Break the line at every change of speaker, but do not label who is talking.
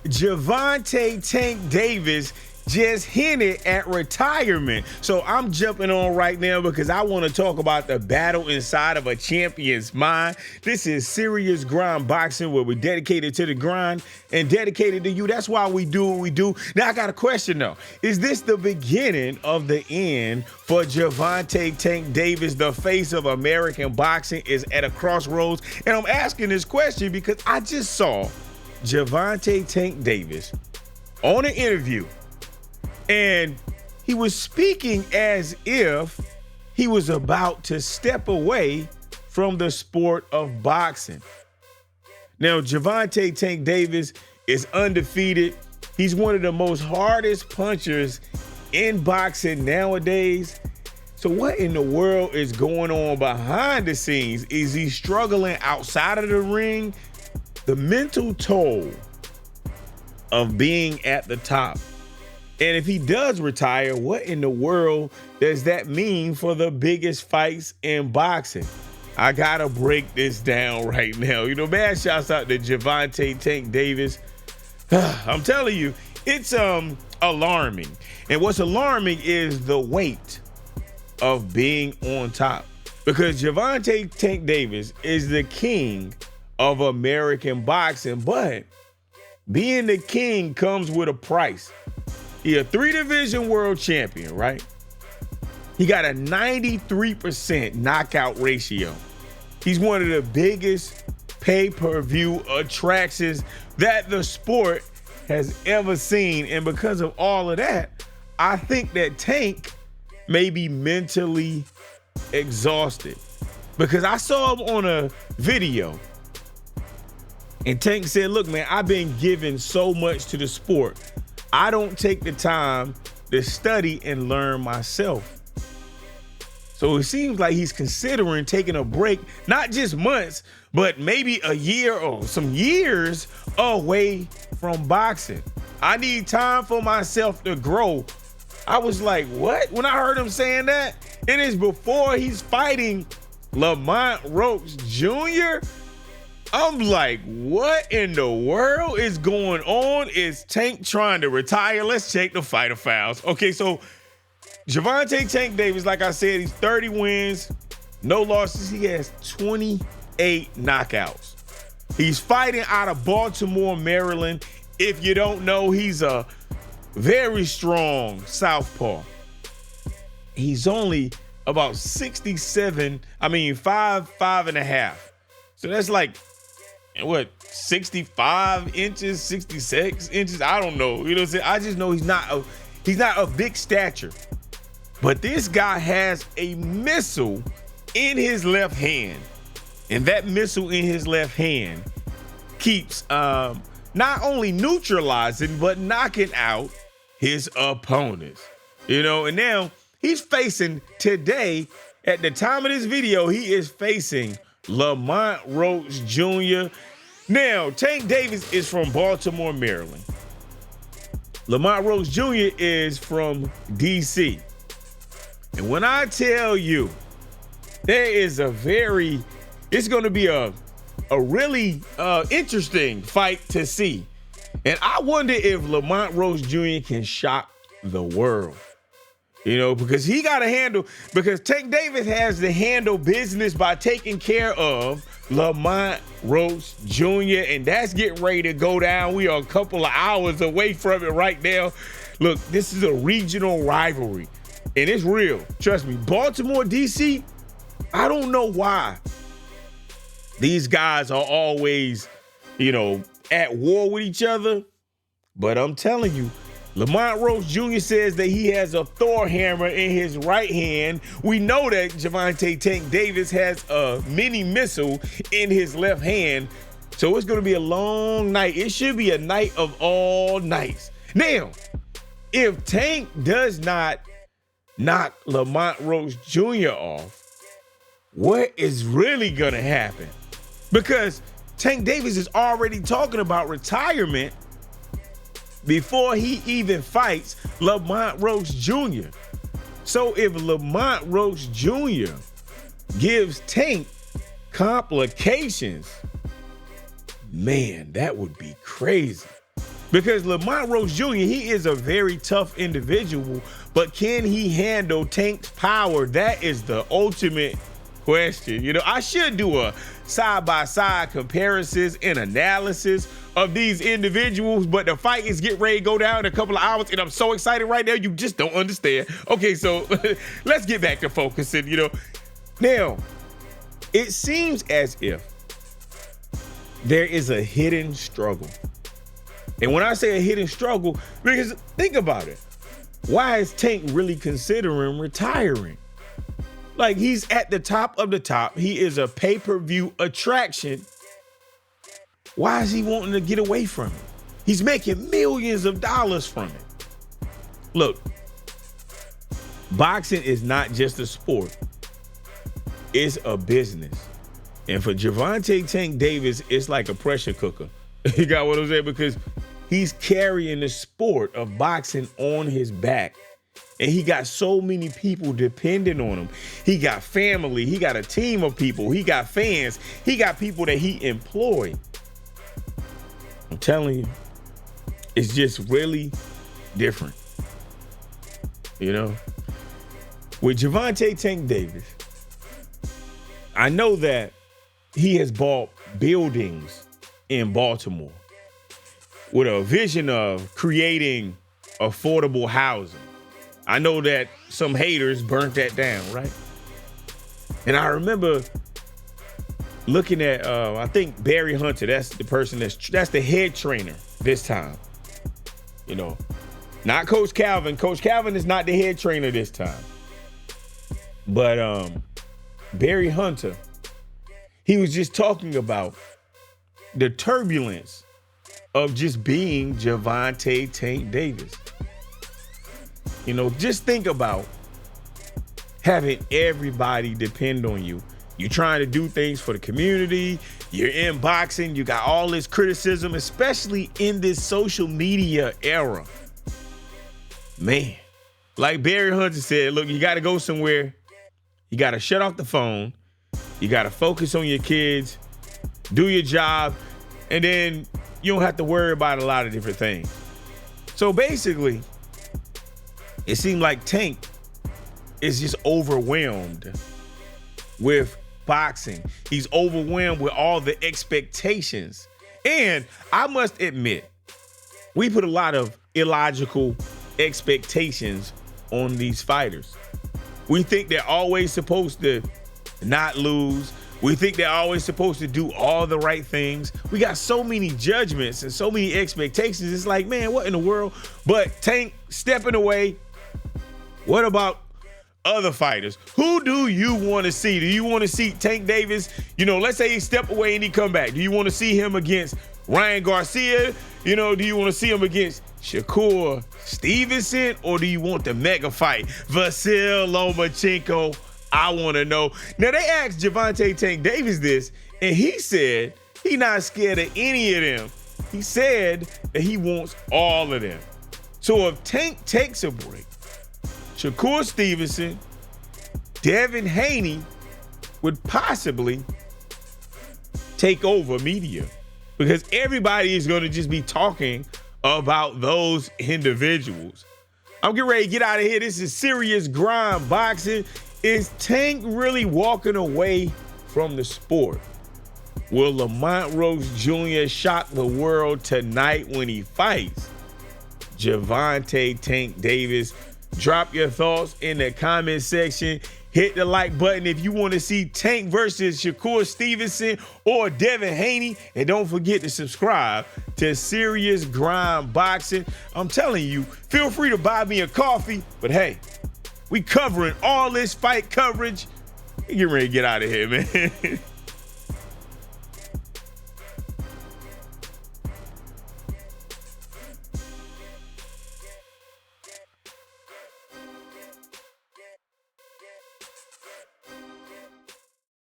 Gervonta Tank Davis just hinted at retirement. So I'm jumping on right now because I want to talk about the battle inside of a champion's mind. This is serious grind boxing where we're dedicated to the grind and dedicated to you. That's why we do what we do. Now I got a question though. Is this the beginning of the end for Gervonta Tank Davis? The face of American boxing is at a crossroads. And I'm asking this question because I just saw Gervonta Tank Davis on an interview. And he was speaking as if he was about to step away from the sport of boxing. Now, Gervonta Tank Davis is undefeated. He's one of the most hardest punchers in boxing nowadays. So what in the world is going on behind the scenes? Is he struggling outside of the ring? The mental toll of being at the top. And if he does retire, what in the world does that mean for the biggest fights in boxing? I gotta break this down right now. You know, man, shouts out to Gervonta Tank Davis. I'm telling you, it's alarming. And what's alarming is the weight of being on top. Because Gervonta Tank Davis is the king of American boxing, but being the king comes with a price. He a 3-division world champion, right? He got a 93% knockout ratio. He's one of the biggest pay-per-view attractions that the sport has ever seen. And because of all of that, I think that Tank may be mentally exhausted. Because I saw him on a video and Tank said, look, man, I've been giving so much to the sport. I don't take the time to study and learn myself. So it seems like he's considering taking a break, not just months, but maybe a year or some years away from boxing. I need time for myself to grow. I was like, what? When I heard him saying that, it is before he's fighting Lamont Roach Jr., I'm like, what in the world is going on? Is Tank trying to retire? Let's check the fighter files. Okay, so Gervonta Tank Davis, like I said, he's 30 wins, no losses. He has 28 knockouts. He's fighting out of Baltimore, Maryland. If you don't know, he's a very strong southpaw. He's only about 5'5". So that's like, what, 65 inches, 66 inches? I don't know. You know what I'm saying? I just know he's not a big stature. But this guy has a missile in his left hand. And that missile in his left hand keeps not only neutralizing, but knocking out his opponents. You know, and now he's facing today, at the time of this video, he is facing Lamont Roach Jr. Now, Tank Davis is from Baltimore, Maryland. Lamont Roach Jr. is from D.C. And when I tell you, it's going to be a really interesting fight to see. And I wonder if Lamont Roach Jr. can shock the world. You know, because Tank Davis has to handle business by taking care of Lamont Roach Jr. And that's getting ready to go down. We are a couple of hours away from it right now. Look, this is a regional rivalry and it's real. Trust me, Baltimore, DC, I don't know why these guys are always, at war with each other, but I'm telling you, Lamont Roach Jr. says that he has a Thor hammer in his right hand. We know that Gervonta Tank Davis has a mini missile in his left hand. So it's going to be a long night. It should be a night of all nights. Now, if Tank does not knock Lamont Roach Jr. off, what is really going to happen? Because Tank Davis is already talking about retirement before he even fights Lamont Roach Jr. So if Lamont Roach Jr. gives Tank complications, man, that would be crazy. Because Lamont Rose Jr., he is a very tough individual, but can he handle Tank's power? That is the ultimate question. You know, I should do a side-by-side comparisons and analysis of these individuals, but the fight is getting ready to go down in a couple of hours, and I'm so excited right now, you just don't understand. Okay, so let's get back to focusing, you know. Now, it seems as if there is a hidden struggle. And when I say a hidden struggle, because think about it. Why is Tank really considering retiring? Like, he's at the top of the top. He is a pay-per-view attraction. Why is he wanting to get away from it? He's making millions of dollars from it. Look, boxing is not just a sport. It's a business. And for Gervonta Tank Davis, it's like a pressure cooker. You got what I'm saying? Because he's carrying the sport of boxing on his back. And he got so many people depending on him. He got family. He got a team of people. He got fans. He got people that he employed. I'm telling you, it's just really different. You know? With Gervonta Tank Davis, I know that he has bought buildings in Baltimore with a vision of creating affordable housing. I know that some haters burnt that down, right? And I remember looking at, I think Barry Hunter, that's the person that's the head trainer this time. You know, not Coach Calvin. Coach Calvin is not the head trainer this time. But Barry Hunter, he was just talking about the turbulence of just being Gervonta Tank Davis. You know, just think about having everybody depend on you. You're trying to do things for the community. You're in boxing. You got all this criticism, especially in this social media era. Man, like Barry Hunter said, look, you got to go somewhere. You got to shut off the phone. You got to focus on your kids, do your job, and then you don't have to worry about a lot of different things. So basically, it seemed like Tank is just overwhelmed with boxing. He's overwhelmed with all the expectations. And I must admit, we put a lot of illogical expectations on these fighters. We think they're always supposed to not lose. We think they're always supposed to do all the right things. We got so many judgments and so many expectations. It's like, man, what in the world? But Tank stepping away. What about other fighters? Who do you want to see? Do you want to see Tank Davis? You know, let's say he step away and he come back. Do you want to see him against Ryan Garcia? You know, do you want to see him against Shakur Stevenson? Or do you want the mega fight? Vasyl Lomachenko? I want to know. Now, they asked Gervonta Tank Davis this, and he said he not scared of any of them. He said that he wants all of them. So if Tank takes a break, Shakur Stevenson, Devin Haney would possibly take over media because everybody is going to just be talking about those individuals. I'm getting ready to get out of here. This is Serious Grind Boxing. Is Tank really walking away from the sport? Will Lamont Rose Jr. shock the world tonight when he fights Gervonta Tank Davis? Drop your thoughts in the comment section. Hit the like button if you want to see Tank versus Shakur Stevenson or Devin Haney. And don't forget to subscribe to Serious Grind Boxing. I'm telling you, feel free to buy me a coffee. But hey, we covering all this fight coverage. Get ready to get out of here, man.